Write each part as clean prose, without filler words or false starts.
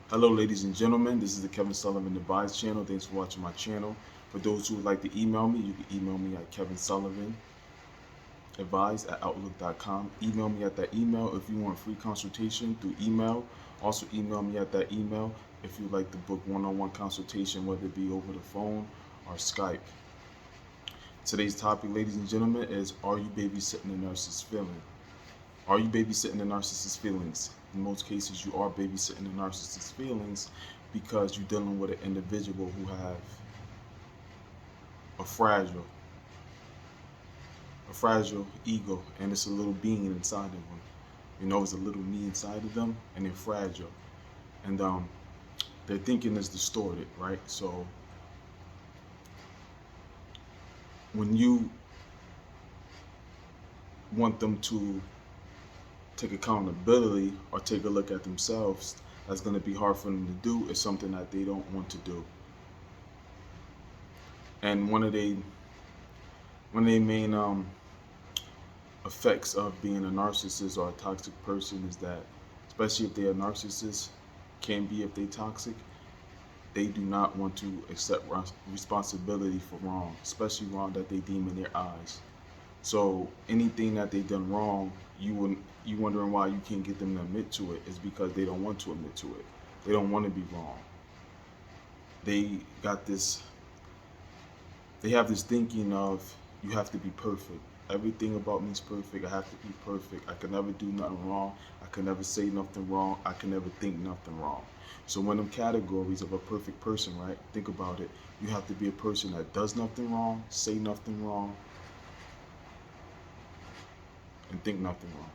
Hello, ladies and gentlemen. This is the Kevin Sullivan Advice channel. Thanks for watching my channel. For those who would like to email me, you can email me at kevinsullivanadvice@outlook.com. Email me at that email if you want free consultation through email. Also, email me at that email if you'd like to book one-on-one consultation, whether it be over the phone or Skype. Today's topic, ladies and gentlemen, is: Are you babysitting a narcissist's feeling? Are you babysitting a narcissist's feelings? In most cases, you are babysitting a narcissist's feelings because you're dealing with an individual who have a fragile, a fragile ego, and it's a little being inside of them. You know, it's a little me inside of them, and they're fragile, and their thinking is distorted, right? So when you want them to take accountability or take a look at themselves, that's going to be hard for them to do. It's something that they don't want to do. And one of the main effects of being a narcissist or a toxic person is that, especially if they're a narcissist, can be if they're toxic, they do not want to accept responsibility for wrong, especially wrong that they deem in their eyes. So anything that they've done wrong, you wondering why you can't get them to admit to it is because they don't want to admit to it. They don't want to be wrong. They got this they have this thinking of, you have to be perfect. Everything about me is perfect. I have to be perfect. I can never do nothing wrong. I can never say nothing wrong. I can never think nothing wrong. So one of them categories of a perfect person, right? Think about it. You have to be a person that does nothing wrong, say nothing wrong, and think nothing wrong.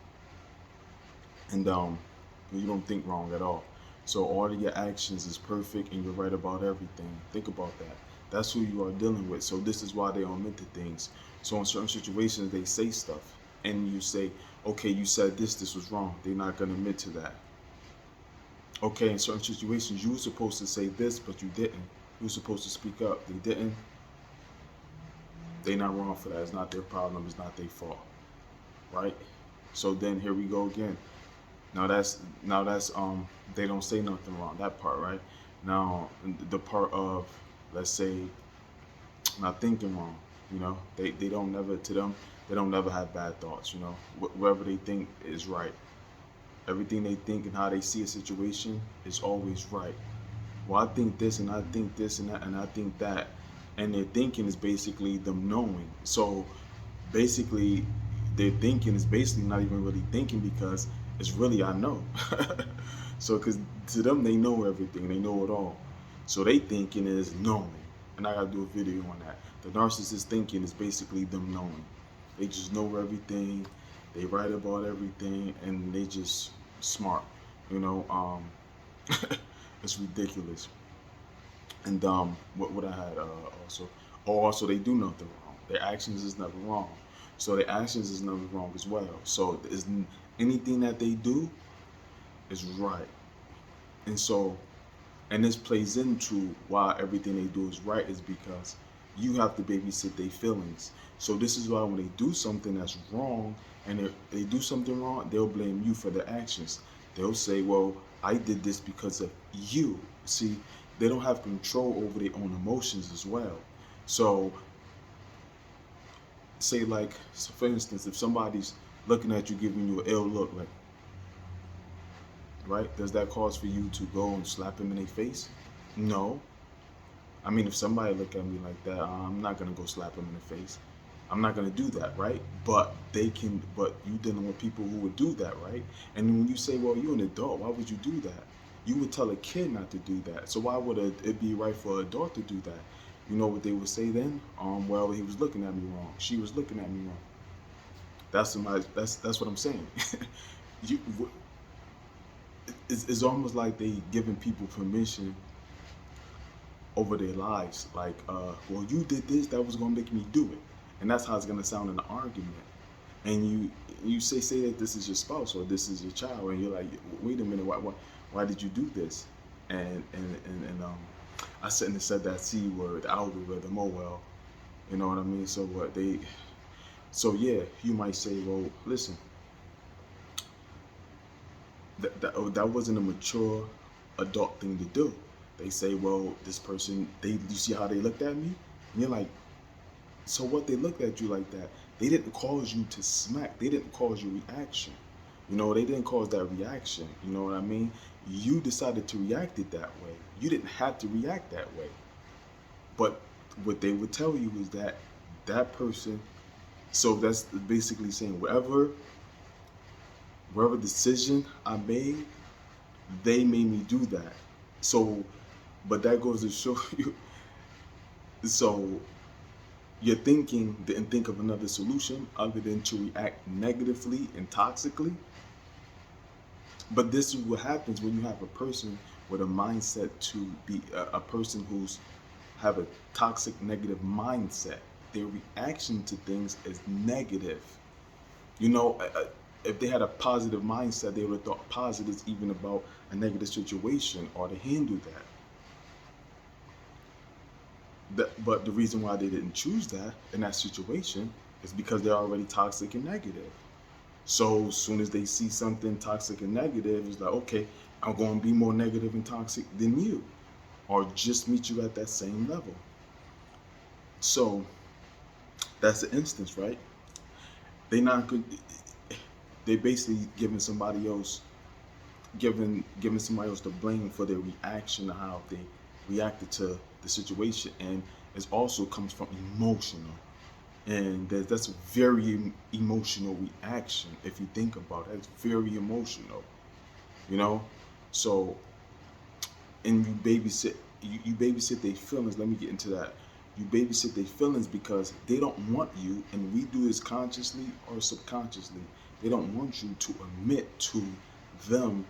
And you don't think wrong at all. So all of your actions is perfect and you're right about everything. Think about that. That's who you are dealing with. So this is why they omit the things. So in certain situations they say stuff and you say, okay, you said this was wrong. They're not gonna admit to that. Okay, in certain situations you were supposed to say this, but you didn't. You were supposed to speak up. They didn't. They're not wrong for that. It's not their problem. It's not their fault. Right? So then here we go again. Now that's they don't say nothing wrong, that part, right? Now the part of, let's say, not thinking wrong, they don't never, to them, they don't never have bad thoughts, whatever they think is right. Everything they think and how they see a situation is always right. Well, I think this and I think this and that and I think that, and their thinking is basically them knowing. So basically their thinking is basically not even really thinking, because it's really I know. So because to them they know everything, they know it all. So they thinking is knowing, and I gotta do a video on that. The narcissist thinking is basically them knowing. They just know everything, they write about everything, and they just smart, you know um it's ridiculous. And what I had also, also they do nothing wrong. Their actions is never wrong. So their actions is never wrong as well. So is anything that they do is right. And so, and this plays into why everything they do is right, is because you have to babysit their feelings. So this is why when they do something that's wrong, and they do something wrong, they'll blame you for their actions. They'll say, well, I did this because of you. See, they don't have control over their own emotions as well. So say, like, so for instance, if somebody's looking at you, giving you an ill look, like, right, does that cause for you to go and slap him in the face? No. I mean, if somebody look at me like that, I'm not gonna go slap them in the face. I'm not gonna do that, right? But they can. But you dealing with people who would do that, right? And when you say, "Well, you're an adult, why would you do that?" You would tell a kid not to do that. So why would it be right for an adult to do that? You know what they would say then? Well, he was looking at me wrong. She was looking at me wrong. That's what I'm saying. you, it's almost like they giving people permission over their lives. Like, well, you did this, that was gonna make me do it, and that's how it's gonna sound in an argument. And you say that this is your spouse or this is your child, and you're like, wait a minute, why did you do this? And I said that C word, algorithm. Oh well, you know what I mean. So what they, so yeah, you might say, well, listen, that wasn't a mature adult thing to do. They say, well, this person, you see how they looked at me? And you're like, so what? They looked at you like that. They didn't cause you to smack. They didn't cause your reaction. They didn't cause that reaction. You know what I mean? You decided to react it that way. You didn't have to react that way. But what they would tell you is that person, so that's basically saying wherever decision I made, they made me do that. So, but that goes to show you, so your thinking didn't think of another solution other than to react negatively and toxically. But this is what happens when you have a person with a mindset to be a person who's have a toxic negative mindset. Their reaction to things is negative. If they had a positive mindset, they would have thought positives even about a negative situation or to handle that. But the reason why they didn't choose that in that situation is because they're already toxic and negative. So as soon as they see something toxic and negative, it's like, okay, I'm going to be more negative and toxic than you, or just meet you at that same level. So that's the instance, right? They not good. They basically giving somebody else the blame for their reaction to how they reacted to the situation, and it also comes from emotional, and that's a very emotional reaction. If you think about it, it's very emotional, So, and you babysit their feelings. Let me get into that. You babysit their feelings because they don't want you, and we do this consciously or subconsciously. They don't want you to admit to them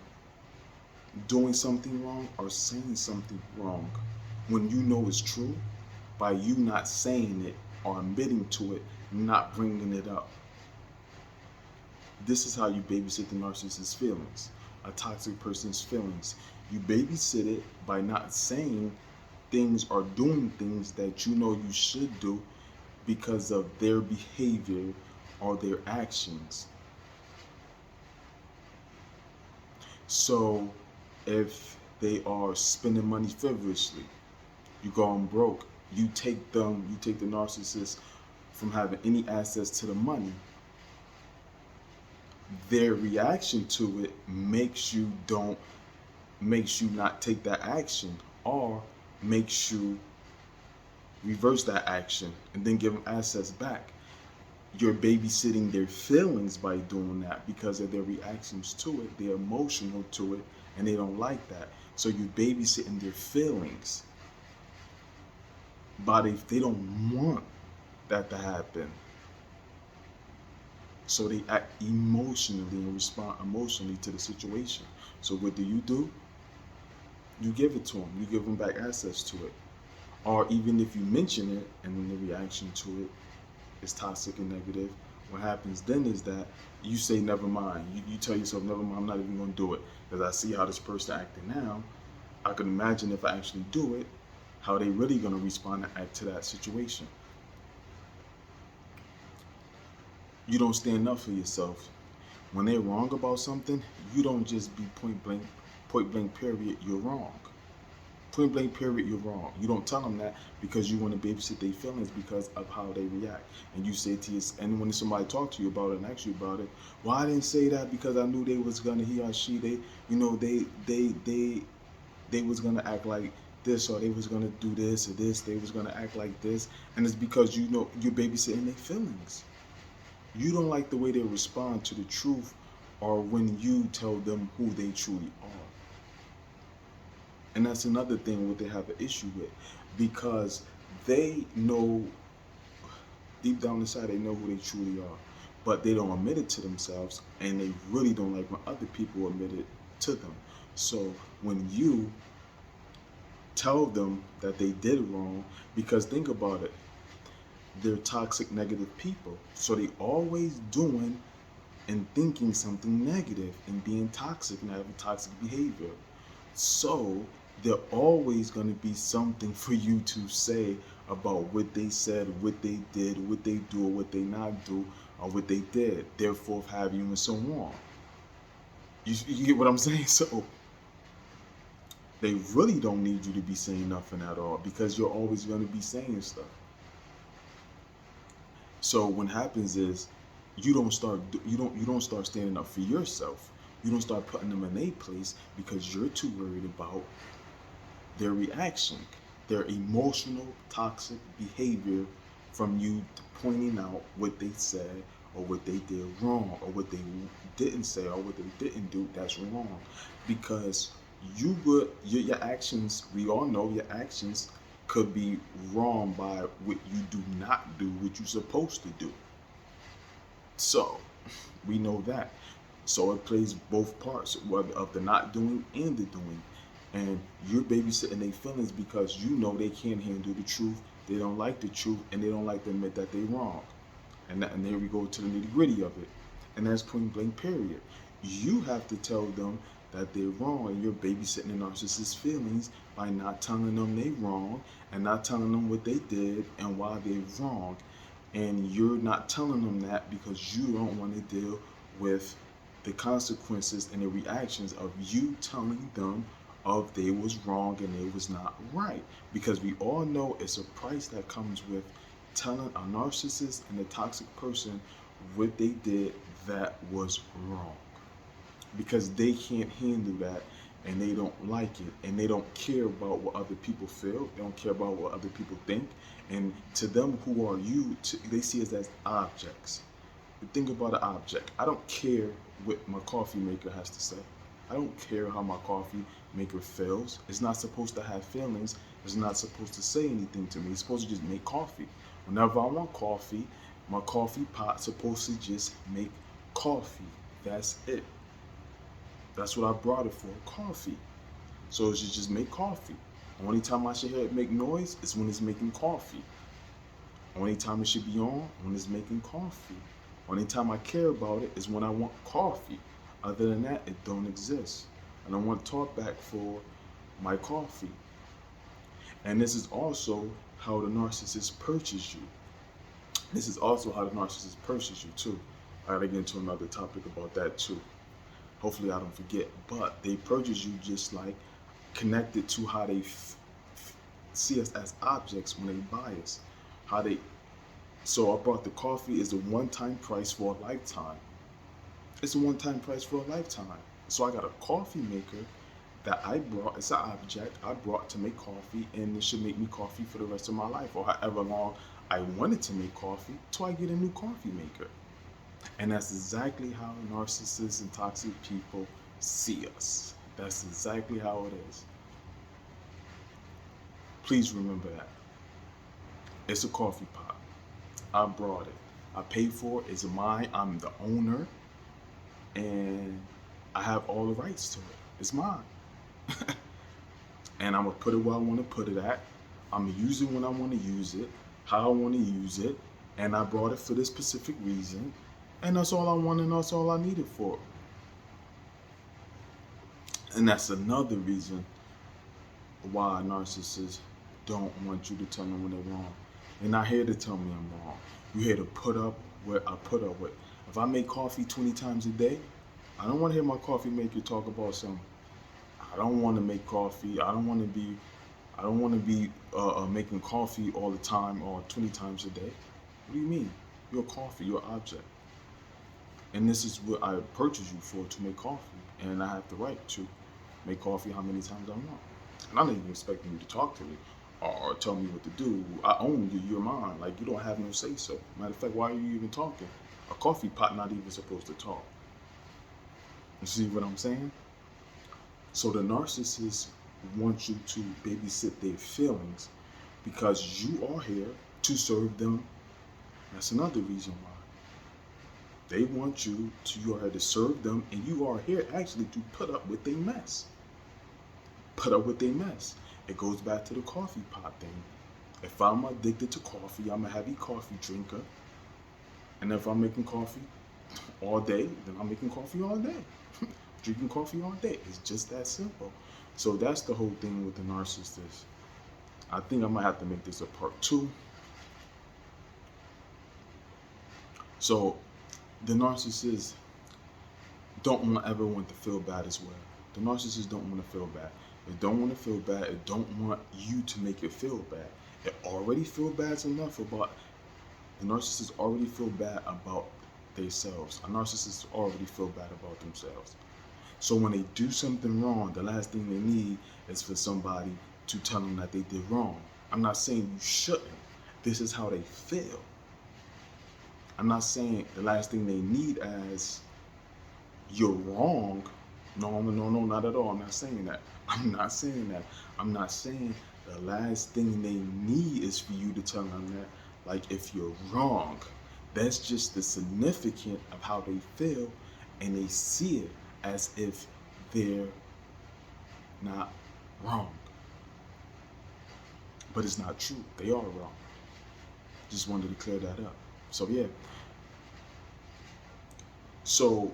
doing something wrong or saying something wrong when you know it's true, by you not saying it or admitting to it, not bringing it up. This is how you babysit the narcissist's feelings, a toxic person's feelings. You babysit it by not saying things or doing things that you know you should do because of their behavior or their actions. So if they are spending money frivolously, you go on broke, you take the narcissist from having any access to the money. Their reaction to it makes you not take that action, or makes you reverse that action and then give them assets back. You're babysitting their feelings by doing that because of their reactions to it. They're emotional to it and they don't like that. So you're babysitting their feelings. But if they don't want that to happen, so they act emotionally and respond emotionally to the situation. So what do? You give it to them. You give them back access to it. Or even if you mention it and then the reaction to it is toxic and negative, what happens then is that you say, never mind. You tell yourself, never mind, I'm not even going to do it because I see how this person acting now. I can imagine if I actually do it, how they really going to respond and act to that situation. You don't stand up for yourself. When they're wrong about something, you don't just be point blank period, you're wrong. Point blank period, you're wrong. You don't tell them that because you want to babysit their feelings because of how they react. And you say to yourself, and when somebody talk to you about it and ask you about it, well, I didn't say that because I knew they was gonna, he or she, they was gonna act like this, or they was gonna do this or this, they was gonna act like this, and it's because you're babysitting their feelings. You don't like the way they respond to the truth, or when you tell them who they truly are. And that's another thing what they have an issue with, because they know deep down inside they know who they truly are, but they don't admit it to themselves, and they really don't like when other people admit it to them. So when you tell them that they did wrong, because think about it, they're toxic negative people, so they always doing and thinking something negative and being toxic and having toxic behavior. So there always going to be something for you to say about what they said, what they did, what they do, or what they not do, or what they did, therefore have you, and so on. You get what I'm saying? So They really don't need you to be saying nothing at all because you're always going to be saying stuff. So what happens is you don't start standing up for yourself. You don't start putting them in a place because you're too worried about their reaction, their emotional toxic behavior from you pointing out what they said or what they did wrong or what they didn't say or what they didn't do that's wrong. Because your actions, we all know your actions could be wrong by what you do not do what you're supposed to do. So we know that. So it plays both parts of the not doing and the doing. And you're babysitting their feelings because you know they can't handle the truth. They don't like the truth and they don't like to admit that they're wrong. And here we go to the nitty gritty of it. And that's point blank period. You have to tell them that they're wrong, and you're babysitting the narcissist's feelings by not telling them they're wrong and not telling them what they did and why they're wrong. And you're not telling them that because you don't want to deal with the consequences and the reactions of you telling them of they was wrong and they was not right. Because we all know it's a price that comes with telling a narcissist and a toxic person what they did that was wrong. Because they can't handle that and they don't like it and they don't care about what other people feel. They don't care about what other people think. And to them, who are you? They see us as objects. Think about an object. I don't care what my coffee maker has to say. I don't care how my coffee maker feels. It's not supposed to have feelings. It's not supposed to say anything to me. It's supposed to just make coffee. Whenever I want coffee, my coffee pot's supposed to just make coffee. That's it. That's what I brought it for, coffee. So it should just make coffee. Only time I should hear it make noise is when it's making coffee. Only time it should be on when it's making coffee. Only time I care about it is when I want coffee. Other than that, it don't exist. And I want talk back for my coffee. And this is also how the narcissist purchases you. This is also how the narcissist purchases you too. I gotta get into another topic about that too. Hopefully I don't forget. But they purchase you just like connected to how they see us as objects when they buy us. So I brought the coffee is a one-time price for a lifetime. It's a one-time price for a lifetime. So I got a coffee maker that I brought. It's an object I brought to make coffee, and it should make me coffee for the rest of my life, or however long I wanted to make coffee till I get a new coffee maker. And that's exactly how narcissists and toxic people see us. That's exactly how it is. Please remember that. It's a coffee pot. I brought it. I paid for it. It's mine. I'm the owner. And I have all the rights to it. It's mine. And I'm going to put it where I want to put it at. I'm going to use it when I want to use it, how I want to use it. And I brought it for this specific reason. And that's all I want and that's all I need it for. And that's another reason why narcissists don't want you to tell them when they're wrong. They're not here to tell me I'm wrong. You're here to put up what I put up with. If I make coffee 20 times a day, I don't want to hear my coffee maker talk about something. I don't want to make coffee. I don't want to be making coffee all the time or 20 times a day. What do you mean? You're coffee. You're an object. And this is what I purchased you for, to make coffee. And I have the right to make coffee how many times I want. And I'm not even expecting you to talk to me or tell me what to do. I own you. You're mine. Like, you don't have no say so. Matter of fact, why are you even talking? A coffee pot not even supposed to talk. You see what I'm saying? So the narcissists want you to babysit their feelings because you are here to serve them. That's another reason why. They want you are here to serve them, and you are here actually to put up with their mess. Put up with their mess. It goes back to the coffee pot thing. If I'm addicted to coffee, I'm a heavy coffee drinker. And if I'm making coffee all day, then I'm making coffee all day. Drinking coffee all day. It's just that simple. So that's the whole thing with the narcissist. I think I might have to make this a part 2. So the narcissists don't ever want to feel bad as well. The narcissists don't want to feel bad. It don't want to feel bad. It don't want you to make it feel bad. It already feel bad enough about the narcissists already feel bad about themselves. A narcissist already feel bad about themselves. So when they do something wrong, the last thing they need is for somebody to tell them that they did wrong. I'm not saying you shouldn't. This is how they feel. I'm not saying the last thing they need as you're wrong. No, not at all. I'm not saying that. I'm not saying that. I'm not saying the last thing they need is for you to tell them that, like, if you're wrong. That's just the significance of how they feel, and they see it as if they're not wrong. But it's not true. They are wrong. Just wanted to clear that up. So yeah. So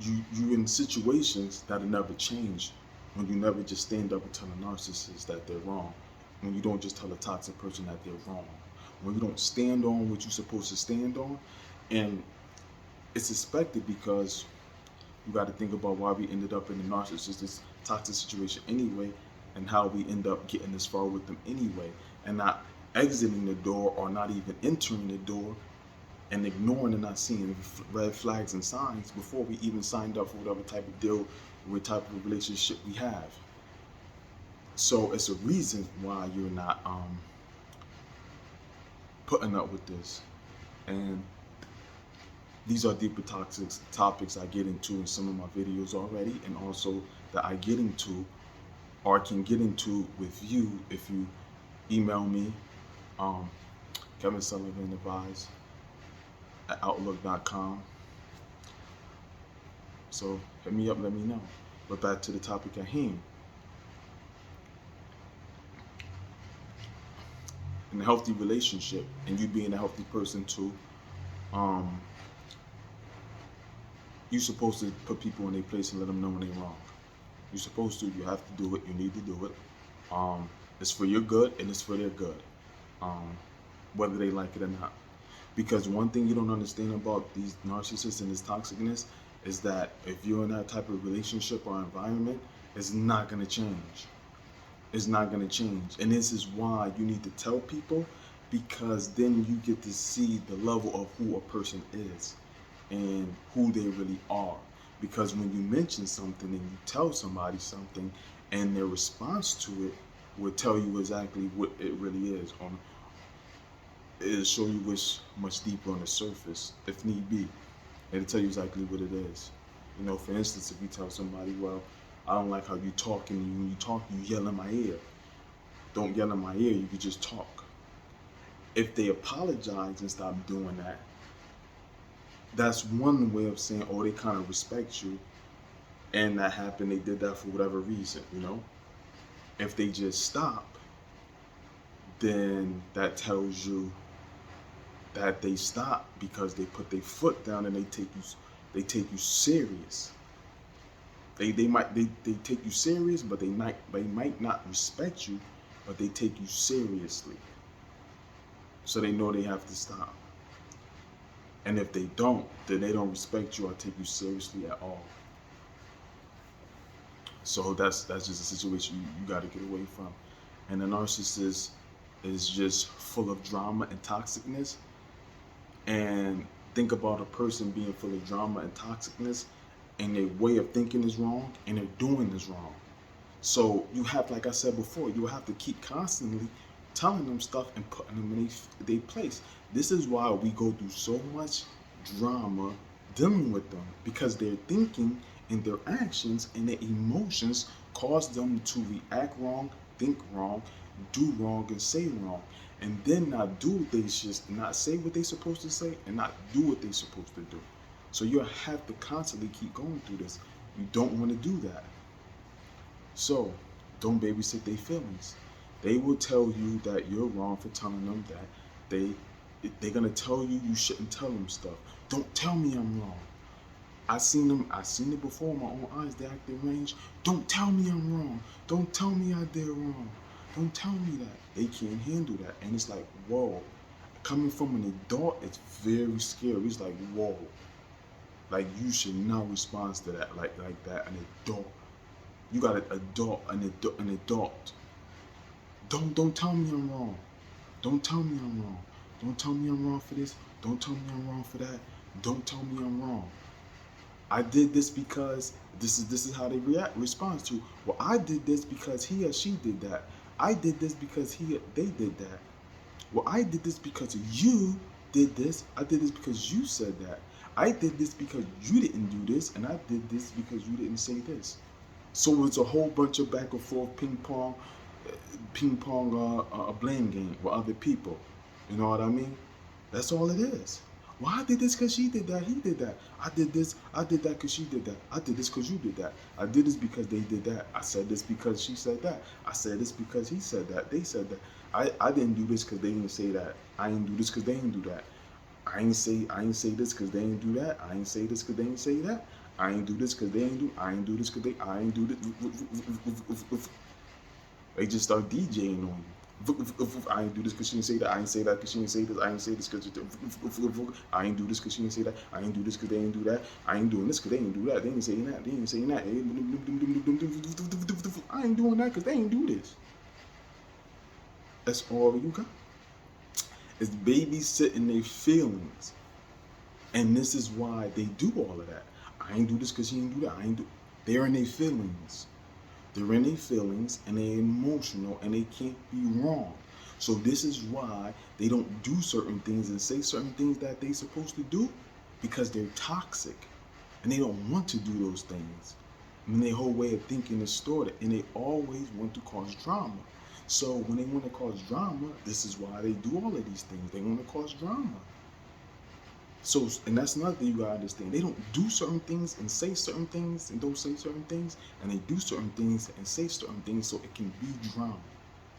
you in situations that'll never change when you never just stand up and tell a narcissist that they're wrong. When you don't just tell a toxic person that they're wrong. When you don't stand on what you're supposed to stand on. And it's expected because you got to think about why we ended up in the narcissist toxic situation anyway, and how we end up getting this far with them anyway, and not exiting the door or not even entering the door, and ignoring and not seeing red flags and signs before we even signed up for whatever type of deal, what type of relationship we have. So it's a reason why you're not putting up with this. And these are deeper toxic topics I get into in some of my videos already, and also that I get into or can get into with you if you email me, Kevin Sullivan Advise at outlook.com. So hit me up, let me know. But back to the topic at hand. In a healthy relationship, and you being a healthy person too, you're supposed to put people in their place and let them know when they're wrong. You're supposed to. You have to do it. You need to do it. It's for your good and it's for their good, whether they like it or not. Because one thing you don't understand about these narcissists and this toxicness is that if you're in that type of relationship or environment, it's not going to change. It's not going to change. And this is why you need to tell people, because then you get to see the level of who a person is and who they really are. Because when you mention something and you tell somebody something, and their response to it will tell you exactly what it really is. It'll show you what's much deeper on the surface, if need be. It'll tell you exactly what it is. You know, for instance, if you tell somebody, well, I don't like how you talk, and when you talk, you yell in my ear. Don't yell in my ear, you can just talk. If they apologize and stop doing that, that's one way of saying, oh, they kind of respect you, and that happened, they did that for whatever reason, you know? If they just stop, then that tells you that they stop because they put their foot down and they take you serious. They take you serious, but they might not respect you, but they take you seriously. So they know they have to stop. And if they don't, then they don't respect you or take you seriously at all. So that's just a situation you got to get away from. And the narcissist is just full of drama and toxicness. And think about a person being full of drama and toxicness, and their way of thinking is wrong, and their doing is wrong. So you have, like I said before, you have to keep constantly telling them stuff and putting them in their place. This is why we go through so much drama dealing with them, because their thinking and their actions and their emotions cause them to react wrong, think wrong, do wrong, and say wrong, and then not do what they should, not say what they're supposed to say, and not do what they're supposed to do. So you have to constantly keep going through this. You don't want to do that. So don't babysit their feelings. They will tell you that you're wrong for telling them that. They're gonna tell you shouldn't tell them stuff. Don't tell me I'm wrong. I seen it before with my own eyes. They act deranged. Don't tell me I'm wrong. Don't tell me I did wrong. Don't tell me that. They can't handle that. And it's like, whoa. Coming from an adult, it's very scary. It's like, whoa. Like, you should not respond to that like that, an adult. You got an adult. Don't tell me I'm wrong. Don't tell me I'm wrong. Don't tell me I'm wrong for this. Don't tell me I'm wrong for that. Don't tell me I'm wrong. I did this because this is how they respond to. Well, I did this because he or she did that. I did this because they did that. Well, I did this because you did this. I did this because you said that. I did this because you didn't do this, and I did this because you didn't say this. So it's a whole bunch of back and forth ping pong blame game with other people. You know what I mean? That's all it is. Well, I did this because she did that. He did that. I did that because she did that. I did this because you did that. I did this because they did that. I said this because she said that. I said this because he said that. They said that. I didn't do this because they didn't say that. I didn't do this because they didn't do that. I ain't say this because they didn't do that. I ain't say this because they didn't say that. I ain't do this because they ain't do. I ain't do this because I ain't do this. They just start DJing on you. I ain't do this because she didn't say that. I ain't say that because she didn't say this. I ain't say this because I ain't do this because she didn't say that. I ain't do this because they didn't do that. I ain't doing this because they didn't do that. They ain't saying that. They ain't saying that. I ain't doing that because they ain't do this. That's all you got. It's babysitting their feelings. And this is why they do all of that. I ain't do this because she didn't do that. They're in their feelings. They're in their feelings and they're emotional and they can't be wrong. So this is why they don't do certain things and say certain things that they're supposed to do, because they're toxic and they don't want to do those things. And their whole way of thinking is distorted and they always want to cause drama. So when they want to cause drama, this is why they do all of these things. They want to cause drama. So, and that's another thing you gotta understand. They don't do certain things and say certain things and don't say certain things, and they do certain things and say certain things so it can be drama.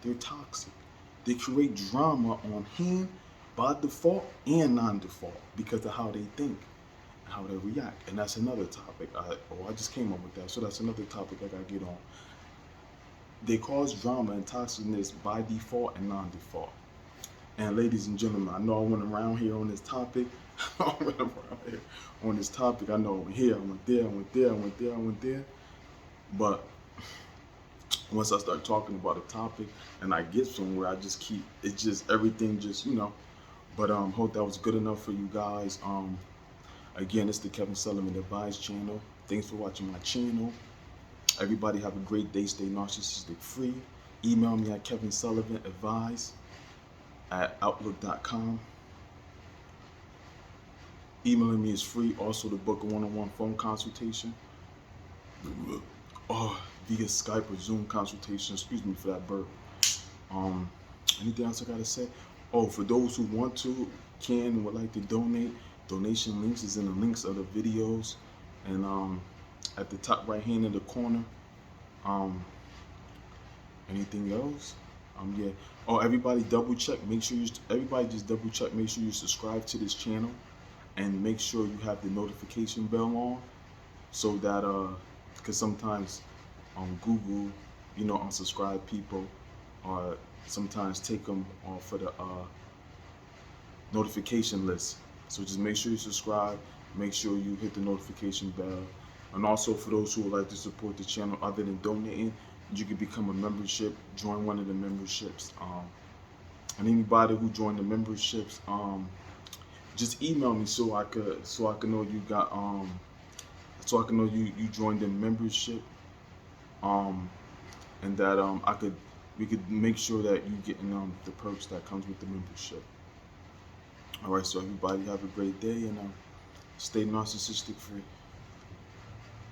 They're toxic. They create drama on hand by default and non-default because of how they think and how they react. And that's another topic. I just came up with that, so that's another topic I gotta get on. They cause drama and toxicness by default and non-default. And ladies and gentlemen, I know I went around here on this topic. I went around here on this topic. I know I went here, I went there, I went there, I went there, I went there. But once I start talking about a topic and I get somewhere, I just keep, it just, everything just, But hope that was good enough for you guys. Again, it's the Kevin Sullivan Advice channel. Thanks for watching my channel. Everybody have a great day. Stay narcissistic free. Email me at kevinsullivanadvice@outlook.com. Emailing me is free. Also, to book a one-on-one phone consultation via Skype or Zoom consultation. Excuse me for that burp. Anything else I gotta say? Oh, for those who want to, and would like to donate, donation links is in the links of the videos, and at the top right hand in the corner. Anything else? Yeah. Oh, everybody double check. Everybody just double check. Make sure you subscribe to this channel. And make sure you have the notification bell on, so that because sometimes on Google, unsubscribe people, or sometimes take them off of the notification list. So just make sure you subscribe, make sure you hit the notification bell. And also for those who would like to support the channel other than donating, you can become a membership, join one of the memberships. And anybody who joined the memberships, just email me so I can know you got so I can know you joined the membership, and that we could make sure that you getting the perks that comes with the membership. All right, so everybody have a great day and stay narcissistic free.